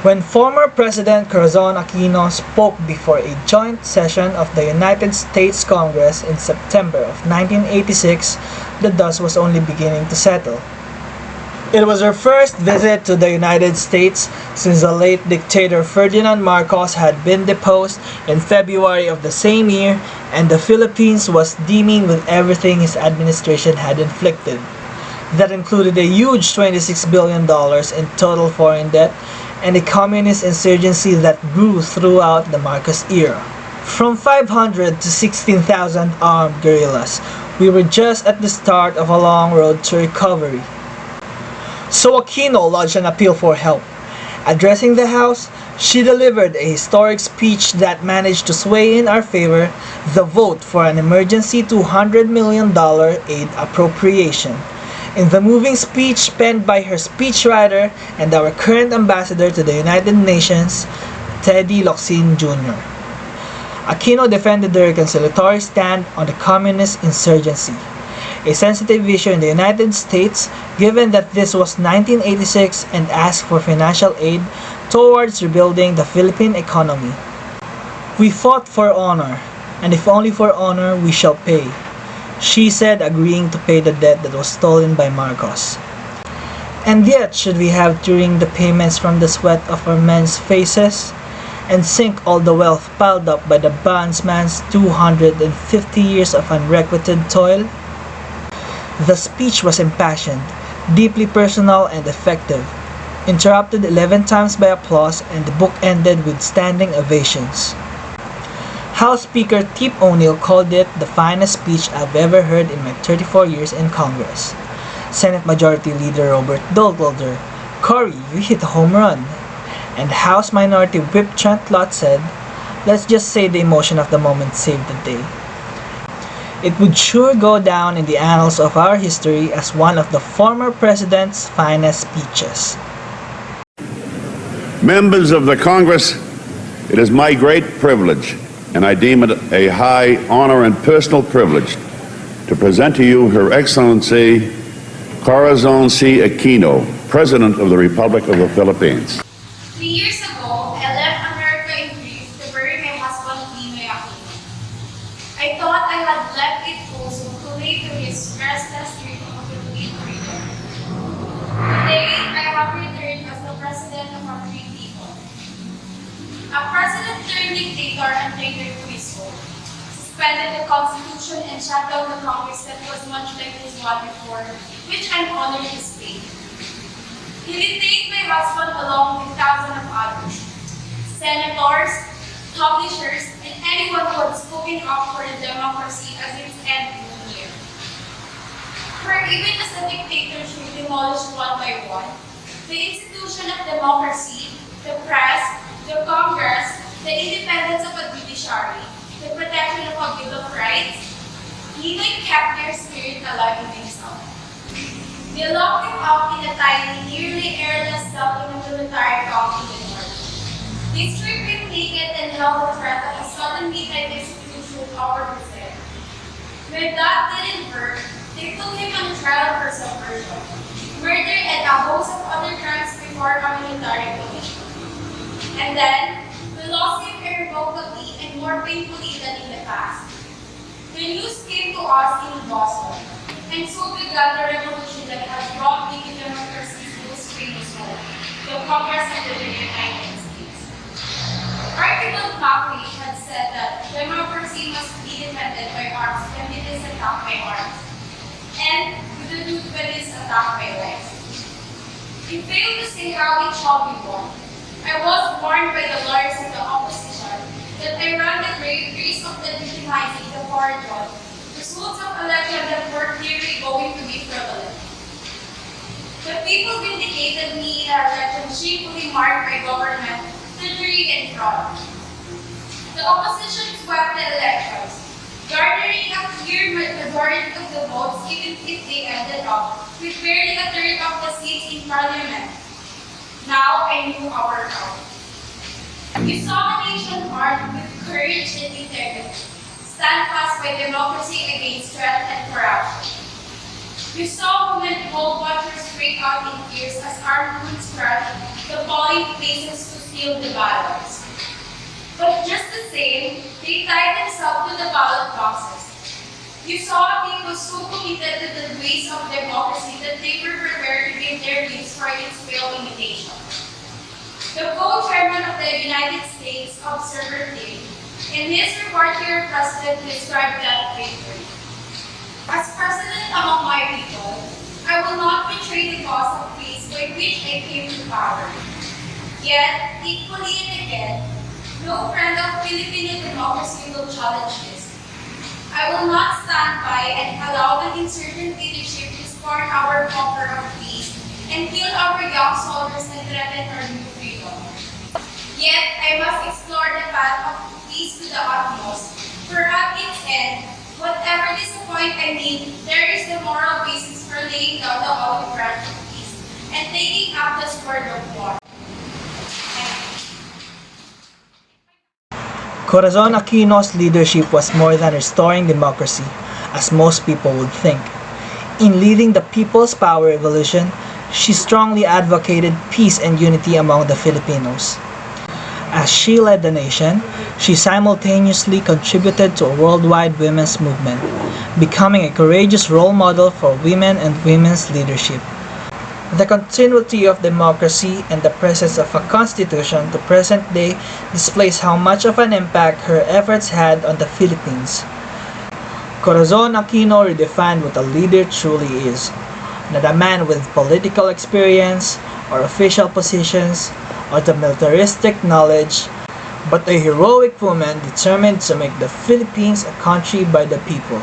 When former President Corazon Aquino spoke before a joint session of the United States Congress in September of 1986, the dust was only beginning to settle. It was her first visit to the United States since the late dictator Ferdinand Marcos had been deposed in February of the same year, and the Philippines was dealing with everything his administration had inflicted. That included a huge $26 billion in total foreign debt and a communist insurgency that grew throughout the Marcos era. From 500 to 16,000 armed guerrillas, we were just at the start of a long road to recovery. So Aquino lodged an appeal for help. Addressing the House, she delivered a historic speech that managed to sway in our favor the vote for an emergency $200 million aid appropriation. In the moving speech penned by her speechwriter and our current ambassador to the United Nations, Teddy Locsin Jr., Aquino defended the reconciliatory stand on the communist insurgency, a sensitive issue in the United States given that this was 1986, and asked for financial aid towards rebuilding the Philippine economy. "We fought for honor, and if only for honor we shall pay," she said, agreeing to pay the debt that was stolen by Marcos. And yet should we have to wring the payments from the sweat of our men's faces, and sink all the wealth piled up by the bondsman's 250 years of unrequited toil? The speech was impassioned, deeply personal and effective, interrupted 11 times by applause, and the book ended with standing ovations. House Speaker Tip O'Neill called it the finest speech I've ever heard in my 34 years in Congress. Senate Majority Leader Robert Dole told her, "Cory, you hit a home run." And House Minority Whip Trent Lott said, "Let's just say the emotion of the moment saved the day." It would sure go down in the annals of our history as one of the former president's finest speeches. Members of the Congress, it is my great privilege, and I deem it a high honor and personal privilege, to present to you Her Excellency Corazon C. Aquino, President of the Republic of the Philippines. 3 years ago, I left America in grief to bury my husband, Ninoy Aquino. I thought I had left it also to lay to his restless dream of Philippine freedom. Today, I have returned as the President of our free people. A president turned dictator and traitor to his soul, suspended the Constitution and shut down the Congress that was much like his one before, which I'm honored to speak. He detained my husband along with thousands of others, senators, publishers, and anyone who had spoken up for the democracy as its end near. For even as the dictatorship demolished one by one, the institution of democracy, the press, the Congress, the independence of a judiciary, the protection of a Bill of Rights, Ninoy kept their spirit alive in himself. They locked him up in a tiny, nearly airless cell in a military camp in the north. They stripped him naked and held the threat of a suddenly tight execution over his head. When that didn't work, they put him on trial for subversion, murder, and a host of other crimes before a military commission. And then, we lost him irrevocably and more painfully than in the past. The news came to us in Boston, and so began the revolution that has brought the democracy's most famous home, the Congress of the United States. Archibald Mackley had said that democracy must be defended by arms when it is attacked by arms, and with the truth when it is attacked by lies. He failed to say how it shall be won. I was warned by the lawyers of the opposition that I ran the grave risk of legitimizing the foreign job, results of election that were clearly going to be fraudulent. The people vindicated me in an election shamefully marked by government, treachery, and fraud. The opposition swept the elections, garnering a clear majority of the votes even if they ended up with barely a third of the seats in parliament. Now I knew our route. You saw a nation armed with courage and integrity, stand fast by democracy against threat and corruption. You saw women hold watchers break out in tears as armed groups crashed the polling places to steal the ballots. But just the same, they tied themselves to the ballot boxes. You saw people so committed to the ways of democracy that they were prepared to give their lives for its pale imitation. The co-chairman of the United States Observer Team, in his report to your president, described that victory. As president among my people, I will not betray the cause of peace by which I came to power. Yet, equally and again, no friend of Filipino democracy will challenge this. I will not stand by and allow the insurgent leadership to scorn our offer of peace and kill our young soldiers and threaten our new freedom. Yet, I must explore the path of peace to the utmost, for at its end, whatever disappoint I meet, there is the moral basis for laying down the olive branch of peace and taking up the sword of war. Corazon Aquino's leadership was more than restoring democracy, as most people would think. In leading the People's Power Revolution, she strongly advocated peace and unity among the Filipinos. As she led the nation, she simultaneously contributed to a worldwide women's movement, becoming a courageous role model for women and women's leadership. The continuity of democracy and the presence of a constitution to present day displays how much of an impact her efforts had on the Philippines. Corazon Aquino redefined what a leader truly is, not a man with political experience or official positions or the militaristic knowledge, but a heroic woman determined to make the Philippines a country by the people.